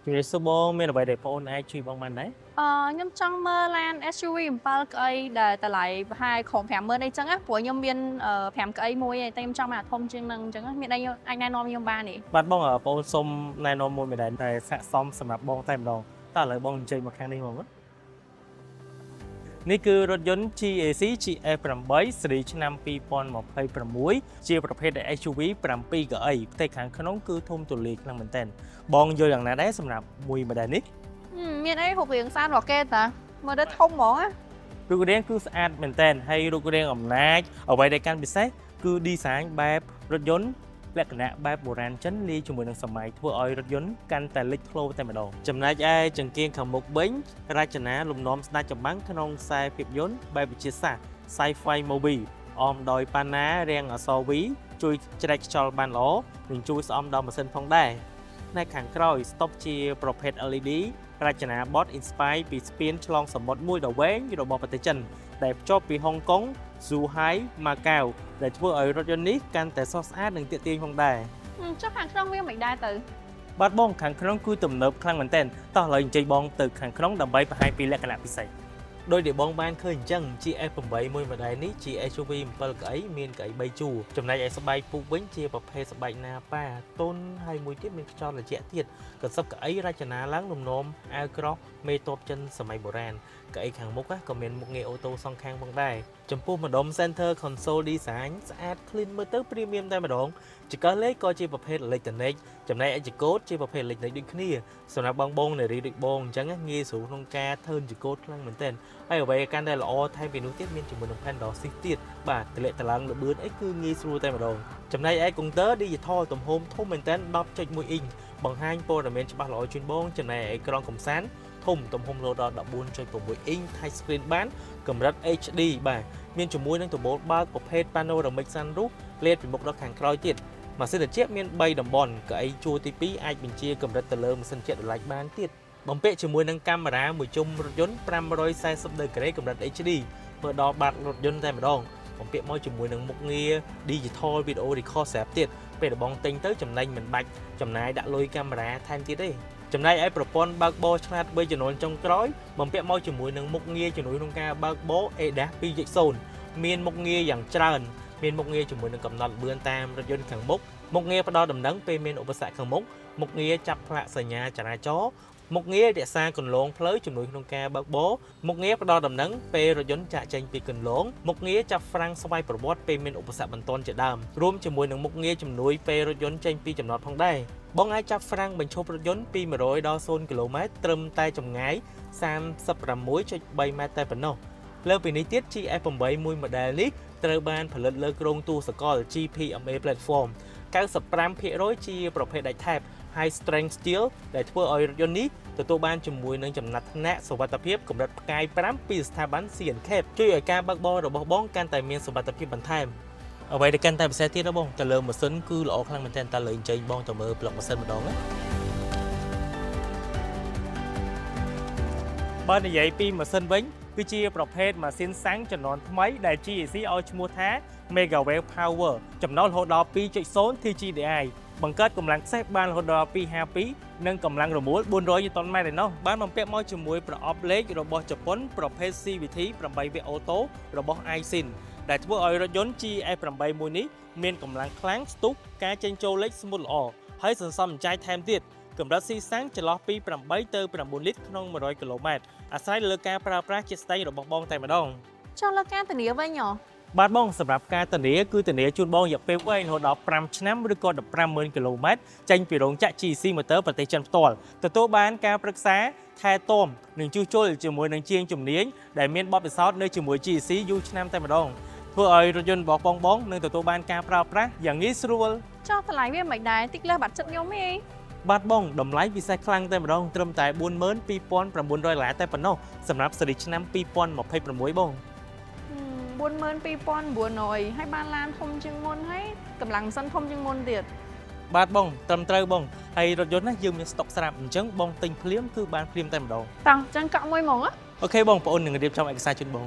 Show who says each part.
Speaker 1: ជំរាបសួរបងមានអ្វីដែលបងអូនអាចជួយបងបានដែរ
Speaker 2: ខ្ញុំចង់មើលឡាន SUV 7ក្អីដែលតម្លៃប្រហែលក្រុម50000អីចឹងណាព្រោះខ្ញុំមាន5ក្អីមួយឯងតែខ្ញុំចង់មកអាធំជាងនឹងអញ្ចឹងមានអីអាចណែនាំខ្ញុំបានទេ
Speaker 1: បាទបងបងអូនសូមណែនាំមួយម្ដងតែស័ក្តិសមសម្រាប់បងតែម្ដងតើឥឡូវបងអញ្ជើញមកខាងនេះមកមើលនេះគឺរថយន្ត GAC GF8 ស៊េរីឆ្នាំ2026ជាប្រភេទ SUV 7កៅអីផ្ទៃខាងក្នុងគឺធំទូលាយខ្លាំងមែនទែនបងយល់យ៉ាងណាដែរសម្រាប់មួយម្ដងនេះ
Speaker 2: មានអីរូបរាងស្អាតរកេតាមើលទៅធំហ្មងណា
Speaker 1: រូបរាងគឺស្អាតមែនទែនហើយរូបរាងអំណាចអ្វីដែលកាន់ពិសេសគឺ design បែបរថយន្តលក្ខណៈបែបបុរាណចិនលាយជាមួយនឹងសម័យធ្វើឲ្យរថយន្តកាន់តែលេចធ្លោតែម្ដងចំណែកឯចង្គៀងខាងមុខវិញរចនាលំនាំស្ដេចចម្បាំងក្នុងខ្សែភាពយន្តបែបវិទ្យាសាស្ត្រ Sci-Fi Movie អមដោយប៉ាណារាងអក្សរ V ជួយជ្រែកខ្យល់បានល្អនិងជួយស្អំដល់ម៉ាស៊ីនផងដែរផ្នែកខាងក្រោយស្តុបជាប្រភេទ LED រចនាបថ Inspire ពីស្ពានឆ្លងសមុទ្រមួយដ៏វែងរបស់ប្រទេសចិនដែលភ្ជាប់ពីហុងកុង Zhuhai ម៉ាកាវដែលធ្វើឲ្យរថយន្តនេះកាន់តែស្រស់ស្អាតនិងទាក់ទាញផងដែរ
Speaker 2: ចុះខាងក្នុងវាមិនដែរទៅ
Speaker 1: បាទបងខាងក្នុងគឺទំនើបខ្លាំងមែនទែនតោះឥឡូវអញ្ជើញបងទៅខាងក្នុងដើម្បីបង្ហាញពីលក្ខណៈពិសេសដោយដែលបងបានឃើញអញ្ចឹង GF8 មួយម៉ដែលនេះជា SUV 7កៅអីមានកៅអី3ជួរចំណែកឯស្បែកពុកវិញជាប្រភេទស្បែកណាប៉ាតុនហើយមួយទៀតមានខ្យល់ត្រជាក់ទៀតកន្សឹបកៅអីរចនាឡើងលំនាំអាវក្រោះមេតបចិនសម័យបុរាណកៅអីខាងមុខក៏មានមុខងារអូតូសងខាងផងដែរចំពោះម្ដុំ Center Console Design ស្អាត clean មើលទៅ premium តែម្ដងចង្កឹះលេខក៏ជាប្រភេទ Electronic ចំណែកឯចង្កូតជាប្រភេទ Electronic ដូចគ្នាសម្រាប់បងនារីដូចបងអញ្ចឹងងាយស្រួលក្នុងការធ្វើចង្កូតខ្លាំងមែនទែនហើយអ្វីកាន់តែល្អថែមពីនោះទៀតមានជាមួយនឹង Panel Assist ទៀតបាទតម្លាក់តឡើងលបឿនអីគឺងាយស្រួលតែម្ដងចំណែកឯ Counter Digital ទំហំធំមែនទែន 10.1 អ៊ីងបង្ហាញព័ត៌មានច្បាស់ល្អជូនបងចំណែកឯអេក្រង់កំសាន្តធំទំហំលោដល់ 14.6 អ៊ីង Touch Screen បានកម្រិត HD បាទមានជាមួយនឹងដំបូលបើកប្រភេទ Panoramic Sunroof លាតពីមុខដល់ខាងក្រោយទៀតម៉ាស៊ីនត្រជាក់មាន3តំបន់កៅអីជួរទី2អាចបញ្ជាកម្រិតទៅលើម៉ាស៊ីនត្រជាក់ដោយឡែកបានទៀតបំពាក់ជាមួយនឹងកាមេរ៉ាមួយជុំរថយន្ត540ដឺក្រេកម្រិត HD មើលដល់បាតរថយន្តតែម្ដងបំពាក់មកជាមួយនឹងមុខងារ Digital Video Record ស្រាប់ទៀតពេលបងទិញទៅចំណេញមិនបាច់ចំណាយដាក់លុយកាមេរ៉ាថែមទៀតទេចំណែកឯប្រព័ន្ធបើកបរឆ្លាតវៃចំនួនចុងក្រោយបំពាក់មកជាមួយនឹងមុខងារជំនួយក្នុងការបើកបរ ADAS 2.0 មានមុខងារយ៉ាងច្រើនមានមុខងារជាមួយនឹងកំណត់ល្បឿនតាមរថយន្តខាងមុខមុខងារផ្ដល់ដំណឹងពេលមានឧបសគ្គខាងមុខមុខងារចាប់ផ្លាកសញ្ញាចរាចរណ៍មុខងាររក្សាគន្លងផ្លូវជំនួយក្នុងការបើកបរមុខងារផ្ដល់ដំណឹងពេលរថយន្តចាក់ចេញពីគន្លងមុខងារចាប់ហ្វ្រាំងស្វ័យប្រវត្តិពេលមានឧបសគ្គបន្ទាន់ជាដើមរួមជាមួយនឹងមុខងារជំនួយពេលរថយន្តចេញពីចំណតផងដែរបងអាចចាប់ហ្វ្រាំងបញ្ឈប់រថយន្តពី100ដល់0គីឡូម៉ែត្រត្រឹមតែចម្ងាយ 36.3 ម៉ែត្រតែប៉ុណ្ណោះលើពីនេះទៀត GF8 មួយម៉ដែលនេះត្រូវបានផលិតលើគ្រោងទូសកល GPMA Platform 95% ជាប្រភេទដែកថែប High Strength Steel ដែលធ្វើឲ្យរថយន្តនេះទទួលបានជាមួយនឹងចំណាត់ថ្នាក់សុវត្ថិភាពកម្រិតផ្កាយ5ពីស្ថាប័ន C&CAP ជួយឲ្យការបើកបររបស់បងកាន់តែមានសុវត្ថិភាពបន្ថែមអ្វីដែលកាន់តែពិសេសទៀតណាបងទៅលើម៉ាស៊ីនគឺល្អខ្លាំងមែនទែនតើលើអញ្ជើញបងទៅមើលប្លុកម៉ាស៊ីនម្ដងណាបើនិយាយពីម៉ាស៊ីនវិញគឺជាប្រភេទម៉ាស៊ីនសាំងជំនាន់ថ្មីដែល GAC ឲ្យឈ្មោះថា Megawave Power ចំណូលរហូតដល់ 2.0 TGDI បង្កើតកម្លាំងខ្សែបានរហូតដល់252និងកម្លាំងរមួល400 Nm ឯណោះបានបំពាក់មកជាមួយប្រអប់លេខរបស់ជប៉ុនប្រភេទ CVT 8 វគ្គអូតូរបស់ Aisin ដែលធ្វើឲ្យរថយន្ត GF8 មួយនេះមានកម្លាំងខ្លាំងស្ទុះការចេញចូលលេខស្មុតល្អហើយសន្សំសំចៃថែមទៀតកម្រិតស៊ីសាំងចន្លោះពី8ទៅ9លីត្រក្នុង100គីឡូម៉ែត្រអាស្រ័យលើការប្រើប្រាស់ជាក់ស្ដែងរបស់បងតែម្ដង
Speaker 2: ចុះលើការធានាវិញ
Speaker 1: បាទបងសម្រាប់ការធានាគឺធានាជូនបងរយៈពេលវែងរហូតដល់5ឆ្នាំឬក៏150,000គីឡូម៉ែត្រចេញពីរោងចក្រ GC Motor ប្រទេសចិនផ្ទាល់ទទួលបានការប្រឹក្សាថែទាំនិងជួសជុលជាមួយនឹងជាងជំនាញដែលមានបទពិសោធន៍នៅជាមួយ GC យូរឆ្នាំតែម្ដងធ្វើឲ្យរថយន្តរបស់បងនឹងទទួលបានការប្រើប្រាស់យ៉ាងងាយស្រួល
Speaker 2: ចុះតម្លៃវាមិនដែរតិចលើសបាត់ចិត្តខ្ញុំទេ
Speaker 1: បាទបងតម្លៃពិសេសខ្លាំងតែម្ដងត្រឹមតែ $42,900 តែប៉ុណ្ណោះសម្រាប់ស៊េរីឆ្នាំ2026បង
Speaker 2: 42,900ហើយបានឡានធំជាងមុនហើយកម្លាំងម៉ាស៊ីនធំជាងមុនទៀត
Speaker 1: បាទបងត្រឹមត្រូវបងហើយរថយន្តណាយើងមានស្តុកស្រាប់អញ្ចឹងបងទិញភ្លាមគឺបានភ្លាមតែម្ដង
Speaker 2: តោះអញ្ចឹងកក់មួយហ្មង
Speaker 1: អូខេបងប្អូននឹងរៀបចំឯកសារជូនបង